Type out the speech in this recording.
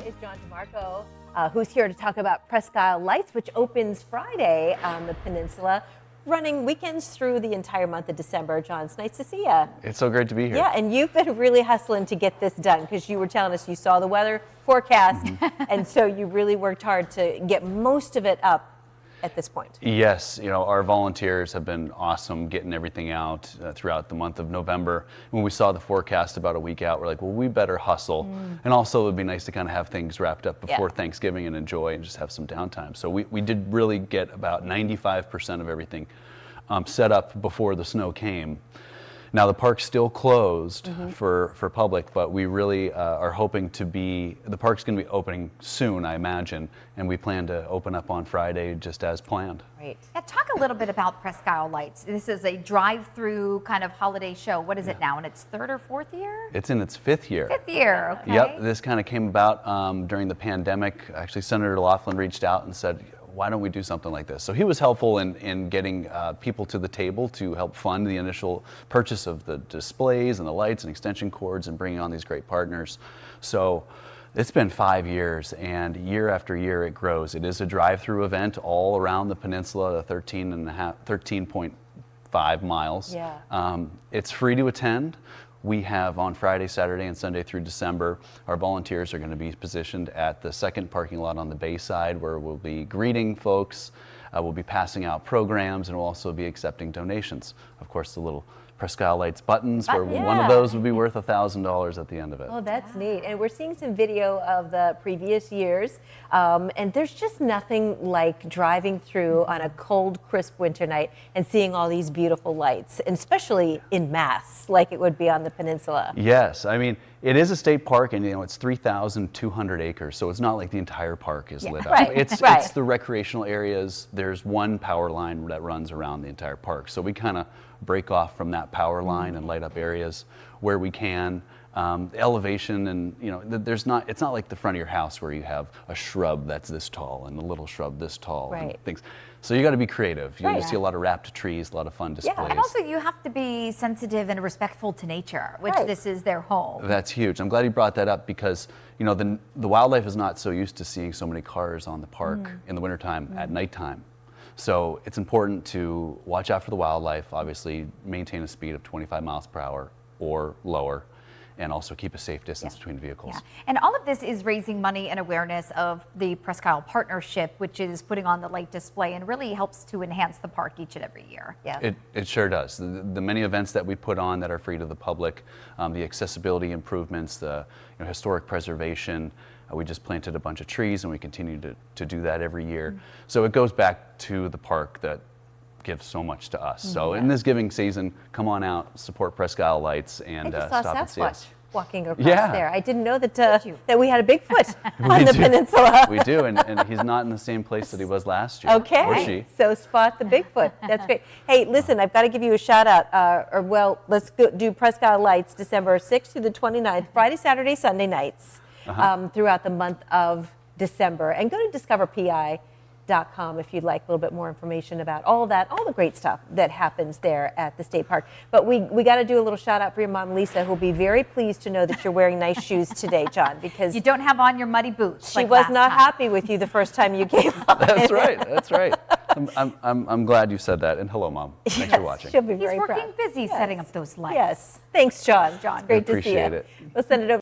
is John DeMarco, who's here to talk about Presque Lights, which opens Friday on the peninsula, running weekends through the entire month of December. John, it's nice to see you. It's so great to be here. Yeah, and you've been really hustling to get this done because you were telling us you saw the weather forecast, and so you really worked hard to get most of it up at this point. Yes, our volunteers have been awesome getting everything out throughout the month of November. When we saw the forecast about a week out, we're like, well, we better hustle. And also it would be nice to kind of have things wrapped up before Thanksgiving and enjoy and just have some downtime. So we did really get about 95% of everything set up before the snow came. Now the park's still closed for public, but we really are hoping the park's going to be opening soon, I imagine, and we plan to open up on Friday just as planned. Right. Now talk a little bit about Presque Lights. This is a drive-through kind of holiday show. What is it now, in its third or fourth year? It's in its fifth year. Fifth year, okay. Yep, this kind of came about during the pandemic. Actually, Senator Laughlin reached out and said, why don't we do something like this? So he was helpful in getting people to the table to help fund the initial purchase of the displays and the lights and extension cords and bringing on these great partners. So it's been 5 years, and year after year it grows. It is a drive-through event all around the peninsula, the 13.5 miles. Yeah. It's free to attend. We have on Friday, Saturday, and Sunday through December, our volunteers are going to be positioned at the second parking lot on the bay side, where we'll be greeting folks, we'll be passing out programs, and we'll also be accepting donations. Of course, the little Presque Lights buttons, where one of those would be worth $1,000 at the end of it. Oh, that's neat. And we're seeing some video of the previous years, and there's just nothing like driving through on a cold, crisp winter night and seeing all these beautiful lights, and especially in mass, like it would be on the peninsula. Yes, I mean, it is a state park, and it's 3,200 acres, so it's not like the entire park is lit up. Right. It's the recreational areas. There's one power line that runs around the entire park, so we kind of break off from that power line and light up areas where we can. The elevation, and it's not like the front of your house where you have a shrub that's this tall and a little shrub this tall and things. So you got to be creative. You see a lot of wrapped trees, a lot of fun displays. Yeah, and also you have to be sensitive and respectful to nature, which this is their home. That's huge. I'm glad you brought that up, because the wildlife is not so used to seeing so many cars on the park in the wintertime at nighttime. So it's important to watch out for the wildlife, obviously maintain a speed of 25 miles per hour or lower, and also keep a safe distance between vehicles. Yeah. And all of this is raising money and awareness of the Presque Partnership, which is putting on the light display and really helps to enhance the park each and every year. Yeah. It sure does. The many events that we put on that are free to the public, the accessibility improvements, the historic preservation. We just planted a bunch of trees, and we continue to do that every year. So it goes back to the park that gives so much to us. So in this giving season, come on out, support Presque Lights, and stop and see us. Walking across there. I didn't know that we had a Bigfoot on We the do. peninsula. We do, and he's not in the same place that he was last year. Okay, or she. so spot the Bigfoot. That's great. Hey, listen, I've got to give you a shout out. Let's do Presque Lights December 6th through the 29th, Friday, Saturday, Sunday nights throughout the month of December. And go to discoverpi.com if you'd like a little bit more information about all of that, all the great stuff that happens there at the state park. But we got to do a little shout out for your mom, Lisa, who'll be very pleased to know that you're wearing nice shoes today, John, because you don't have on your muddy boots. She was not happy with you the first time you came on. That's right. That's right. I'm glad you said that. And hello, Mom. Thanks for watching. She'll be very He's proud. working busy setting up those lights. Yes. Thanks, John. John. It's great to see you. Appreciate it. We'll send it over.